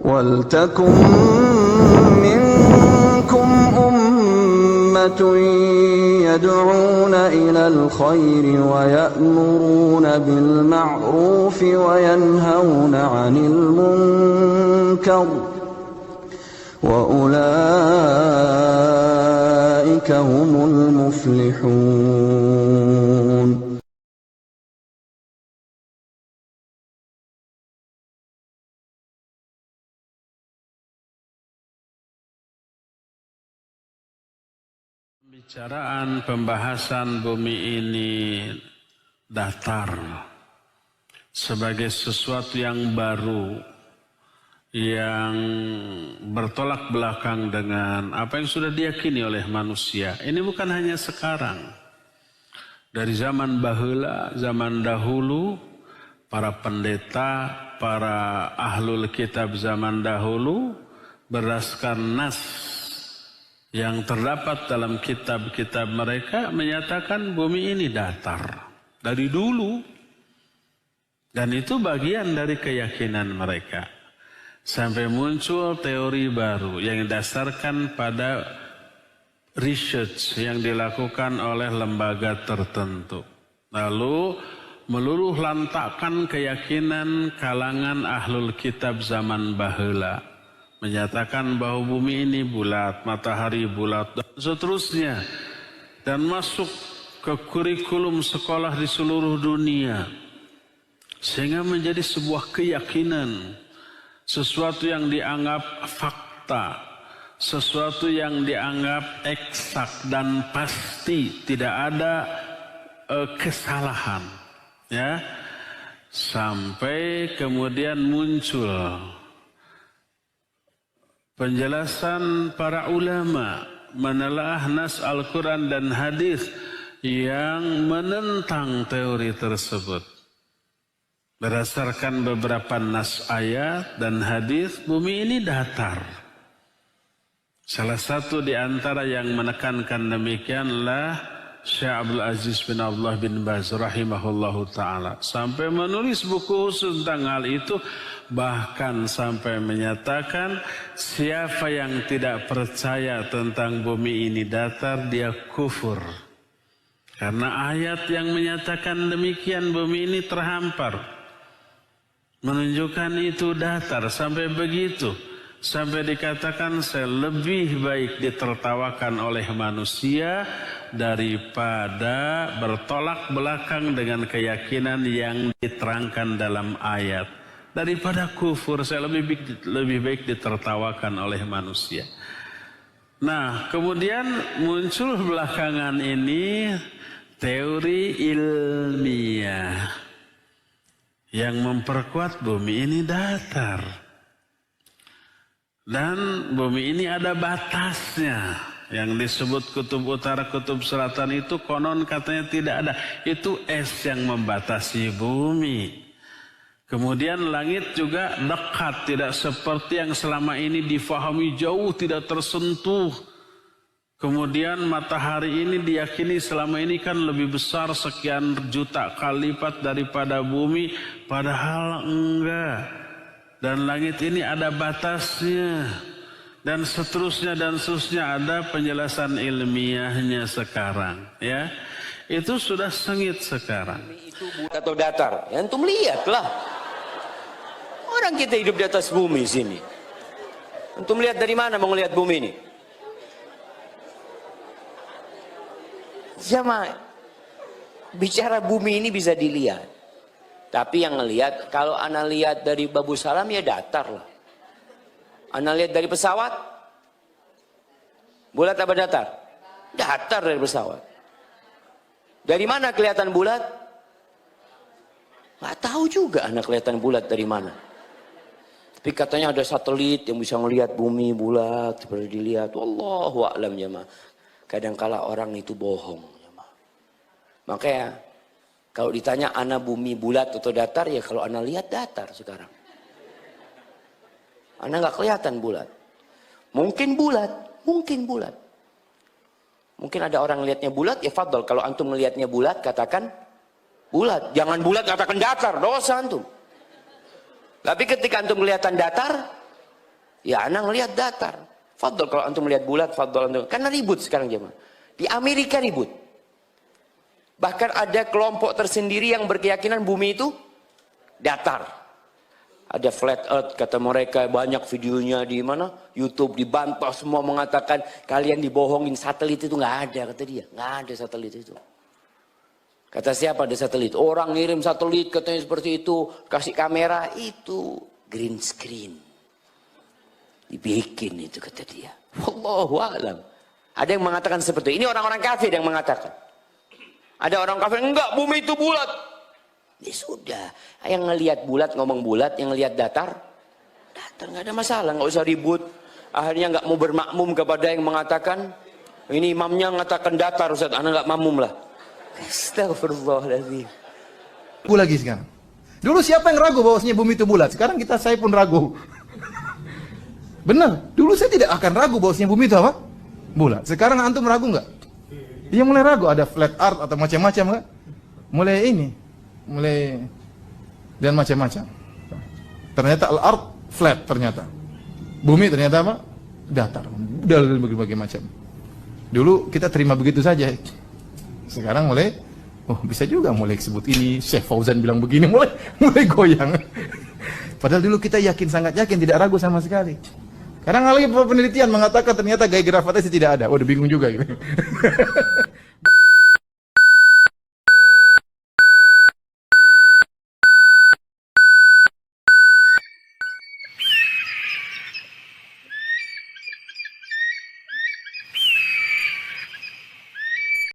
وَلْتَكُنْ مِنْكُمْ أُمَّةٌ يَدْعُونَ إِلَى الْخَيْرِ وَيَأْمُرُونَ بِالْمَعْرُوفِ وَيَنْهَوْنَ عَنِ الْمُنْكَرِ وَأُولَئِكَ هُمُ الْمُفْلِحُونَ. Pembahasan bumi ini datar sebagai sesuatu yang baru, yang bertolak belakang dengan apa yang sudah diyakini oleh manusia. Ini bukan hanya sekarang. Dari zaman baheula, zaman dahulu, para pendeta, para ahlul kitab zaman dahulu berdasarkan nas yang terdapat dalam kitab-kitab mereka menyatakan bumi ini datar dari dulu. Dan itu bagian dari keyakinan mereka. Sampai muncul teori baru yang didasarkan pada research yang dilakukan oleh lembaga tertentu. Lalu meluluh lantakkan keyakinan kalangan ahlul kitab zaman baheula. Menyatakan bahwa bumi ini bulat, matahari bulat, dan seterusnya. Dan masuk ke kurikulum sekolah di seluruh dunia. Sehingga menjadi sebuah keyakinan. Sesuatu yang dianggap fakta. Sesuatu yang dianggap eksak dan pasti. Tidak ada kesalahan. Ya. Sampai kemudian muncul penjelasan para ulama menelaah nas Al-Quran dan hadis yang menentang teori tersebut. Berdasarkan beberapa nas ayat dan hadis, bumi ini datar. Salah satu di antara yang menekankan demikianlah Syekh Abdul Aziz bin Abdullah bin Baz rahimahullahu ta'ala. Sampai menulis buku khusus tentang hal itu. Bahkan sampai menyatakan siapa yang tidak percaya tentang bumi ini datar, dia kufur. Karena ayat yang menyatakan demikian bumi ini terhampar. Menunjukkan itu datar sampai begitu. Sampai dikatakan saya lebih baik ditertawakan oleh manusia daripada bertolak belakang dengan keyakinan yang diterangkan dalam ayat. Daripada kufur, saya lebih baik ditertawakan oleh manusia. Nah, kemudian muncul belakangan ini teori ilmiah yang memperkuat bumi ini datar. Dan bumi ini ada batasnya. Yang disebut kutub utara, kutub selatan itu konon katanya tidak ada. Itu es yang membatasi bumi. Kemudian langit juga dekat, tidak seperti yang selama ini difahami jauh, tidak tersentuh. Kemudian matahari ini diyakini selama ini kan lebih besar sekian juta kali lipat daripada bumi, padahal enggak. Dan langit ini ada batasnya. Dan seterusnya ada penjelasan ilmiahnya sekarang. Ya, itu sudah sengit sekarang. Itu bulat atau datar? Ya, antum lihatlah. Orang kita hidup di atas bumi sini. Antum lihat dari mana mau ngelihat bumi ini? Jamaah, bicara bumi ini bisa dilihat. Tapi yang ngelihat, kalau ana lihat dari Babu Salam ya datar lah. Ana lihat dari pesawat, bulat apa datar? Datar dari pesawat. Dari mana kelihatan bulat? Nggak tahu juga ana kelihatan bulat dari mana. Tapi katanya ada satelit yang bisa ngelihat bumi bulat seperti dilihat. Wallahu a'lam jamaah. Kadangkala orang itu bohong jamaah. Makanya kalau ditanya ana bumi bulat atau datar, ya kalau ana lihat datar sekarang. Ana nggak kelihatan bulat. Mungkin bulat, mungkin bulat. Mungkin ada orang lihatnya bulat, ya fadl. Kalau antum melihatnya bulat, katakan bulat. Jangan bulat katakan datar, dosa antum. Tapi ketika antum kelihatan datar, Ya anak ngelihat datar. Fadol kalau antum melihat bulat, fadol antum. Karena ribut sekarang jemaah. Di Amerika ribut. Bahkan ada kelompok tersendiri yang berkeyakinan bumi itu datar. Ada flat earth kata mereka, banyak videonya di mana? YouTube dibantah semua mengatakan kalian dibohongin, satelit itu nggak ada kata dia. Nggak ada satelit itu. Kata siapa ada satelit? Orang ngirim satelit katanya seperti itu, kasih kamera, itu green screen. Dibikin itu kata dia. Wallahu a'lam. Ada yang mengatakan seperti itu. Ini orang-orang kafir yang mengatakan. Ada orang kafir, enggak, bumi itu bulat. Ya sudah, yang ngelihat bulat ngomong bulat, yang ngelihat datar, datar, nggak ada masalah, nggak usah ribut. Akhirnya nggak mau bermakmum kepada yang mengatakan, ini imamnya mengatakan datar, Ustaz, anak nggak makmum lah. Astagfirullahaladzim. Ragu lagi sekarang. Dulu siapa yang ragu bahwasanya bumi itu bulat? Sekarang saya pun ragu. Benar, dulu saya tidak akan ragu bahwasanya bumi itu apa? Bulat. Sekarang antum ragu nggak? Iya mulai ragu, ada flat earth atau macam-macam kan? Mulai dan macam-macam. Ternyata al-ard flat ternyata. Bumi ternyata apa? Datar. Dari berbagai macam. Dulu kita terima begitu saja. Sekarang mulai, oh bisa juga mulai sebut ini, Syekh Fauzan bilang begini, mulai goyang. Padahal dulu kita yakin, sangat yakin, tidak ragu sama sekali. Sekarang lagi penelitian mengatakan ternyata gaya gravitasi tidak ada. Udah bingung juga gitu.